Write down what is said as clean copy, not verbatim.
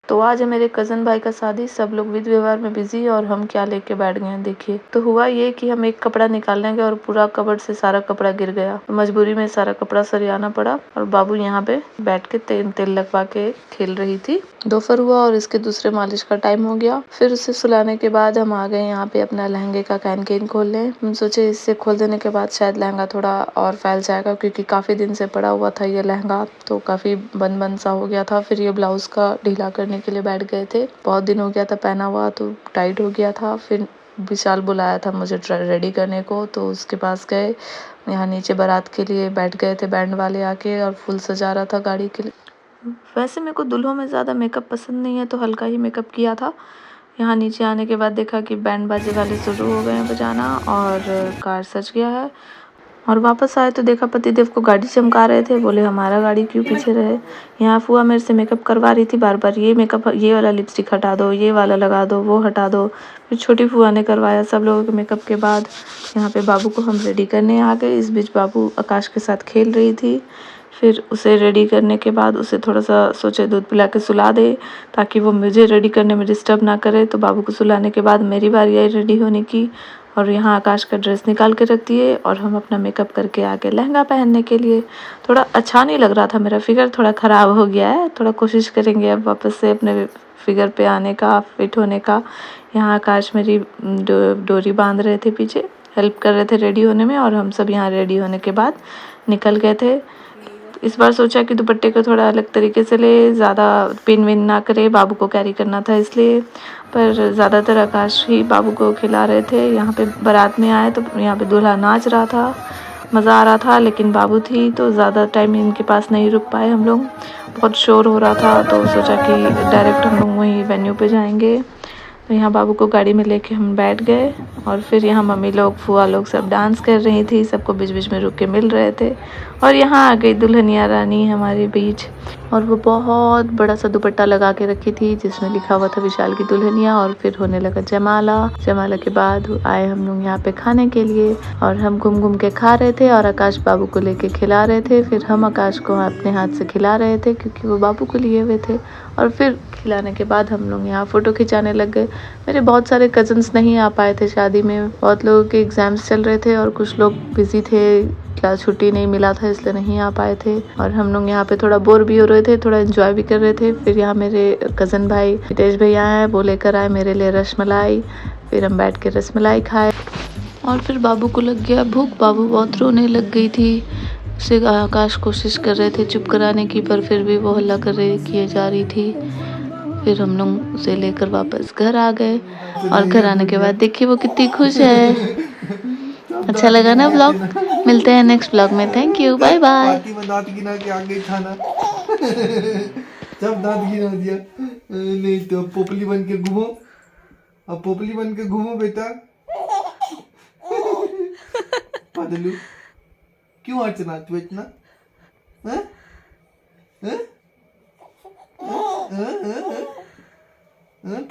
तो आज है मेरे कज़न भाई का शादी, सब लोग विध व्यवहार में बिजी और हम क्या लेके बैठ गए हैं देखिए। तो हुआ ये कि हम एक कपड़ा निकालने गए और पूरा कबर्ड से सारा कपड़ा गिर गया। तो मजबूरी में सारा कपड़ा सरियाना पड़ा और बाबू यहाँ पे बैठ के तेल लगवा के खेल रही थी। दोपहर हुआ और इसके दूसरे मालिश का टाइम हो गया। फिर उसे सुलाने के बाद हम आ गए यहाँ पे अपना लहंगे का कैन खोल लें। हम सोचे इससे खोल देने के बाद शायद लहंगा थोड़ा और फैल जाएगा, क्योंकि काफी दिन से पड़ा हुआ था ये लहंगा, तो काफी बंद सा हो गया था। फिर ये ब्लाउज का ढीला करने के लिए बैठ गए थे, बहुत दिन हो गया था पहना हुआ, तो टाइट हो गया था। फिर विशाल बुलाया था मुझे रेडी करने को, तो उसके पास गए। यहाँ नीचे बारात के लिए बैठ गए थे बैंड वाले आके और फुल सजा रहा था गाड़ी के लिए। वैसे मेरे को दुल्हों में ज़्यादा मेकअप पसंद नहीं है, तो हल्का ही मेकअप किया था। यहाँ नीचे आने के बाद देखा कि बैंड बाजे वाले शुरू हो गए हैं बजाना और कार सज गया है। और वापस आए तो देखा पतिदेव को गाड़ी चमका रहे थे, बोले हमारा गाड़ी क्यों पीछे रहे। यहाँ फुआ मेरे से मेकअप करवा रही थी बार बार, ये मेकअप, ये वाला लिपस्टिक हटा दो, ये वाला लगा दो, वो हटा दो। फिर छोटी फुआ ने करवाया सब लोगों के मेकअप के बाद। यहाँ पे बाबू को हम रेडी करने आ गए। इस बीच बाबू आकाश के साथ खेल रही थी। फिर उसे रेडी करने के बाद उसे थोड़ा सा सोचे दूध पिला के सुला दे, ताकि वो मुझे रेडी करने में डिस्टर्ब ना करे। तो बाबू को सुलाने के बाद मेरी बारी आई रेडी होने की, और यहाँ आकाश का ड्रेस निकाल के रख दिए और हम अपना मेकअप करके आ गए लहंगा पहनने के लिए। थोड़ा अच्छा नहीं लग रहा था, मेरा फिगर थोड़ा ख़राब हो गया है, थोड़ा कोशिश करेंगे अब वापस से अपने फिगर पे आने का, फिट होने का। यहाँ आकाश मेरी डोरी बांध रहे थे, पीछे हेल्प कर रहे थे रेडी होने में, और हम सब यहाँ रेडी होने के बाद निकल गए थे। इस बार सोचा कि दुपट्टे को थोड़ा अलग तरीके से ले, ज़्यादा पिन विन ना करे, बाबू को कैरी करना था इसलिए। पर ज़्यादातर आकाश ही बाबू को खिला रहे थे। यहाँ पे बारात में आए तो यहाँ पे दूल्हा नाच रहा था, मज़ा आ रहा था, लेकिन बाबू थी तो ज़्यादा टाइम इनके पास नहीं रुक पाए हम लोग, बहुत शोर हो रहा था। तो सोचा कि डायरेक्ट हम लोग वहीं वेन्यू पे जाएंगे। तो यहाँ बाबू को गाड़ी में लेके हम बैठ गए, और फिर यहाँ मम्मी लोग, फुआ लोग सब डांस कर रही थी, सबको बीच बीच में रुक के मिल रहे थे। और यहाँ आ गई दुल्हनिया रानी हमारे बीच, और वो बहुत बड़ा सा दुपट्टा लगा के रखी थी जिसमें लिखा हुआ था विशाल की दुल्हनिया। और फिर होने लगा जयमाला। जयमाला के बाद आए हम लोग यहाँ पे खाने के लिए, और हम घूम घूम के खा रहे थे, और आकाश बाबू को लेके खिला रहे थे। फिर हम आकाश को अपने हाथ से खिला रहे थे क्योंकि वो बाबू को लिए हुए थे। और फिर खिलाने के बाद हम लोग यहाँ फ़ोटो खिंचाने लग गए। मेरे बहुत सारे कज़न्स नहीं आ पाए थे शादी में, बहुत लोगों के एग्ज़ाम्स चल रहे थे और कुछ लोग बिज़ी थे, क्लास छुट्टी नहीं मिला था इसलिए नहीं आ पाए थे। और हम लोग यहाँ पे थोड़ा बोर भी हो रहे थे, थोड़ा एंजॉय भी कर रहे थे। फिर यहाँ मेरे कज़न भाई हितेश भैया हैं, वो लेकर आए मेरे लिए रसमलाई। फिर हम बैठ के रसमलाई खाए, और फिर बाबू को लग गया भूख, बाबू बहुत रोने लग गई थी। उसे आकाश कोशिश कर रहे थे चुप कराने की, पर फिर भी वो हल्ला कर रही किए जा रही थी। फिर हम लोग उसे लेकर वापस घर आ गए, और घर आने के बाद देखिए वो कितनी खुश है। अच्छा लगा ना ब्लॉग? मिलते हैं नेक्स्ट ब्लॉग में। Thank you, bye bye. दांत गिना के आगे खाना जब दांत गिना दिया, नहीं तो पोपली बन के घूमो, अब पोपली बन के घूमो बेटा। पादलू क्यों अर्चना तू इतना, हैं? हैं? हैं? हैं? हैं? हैं?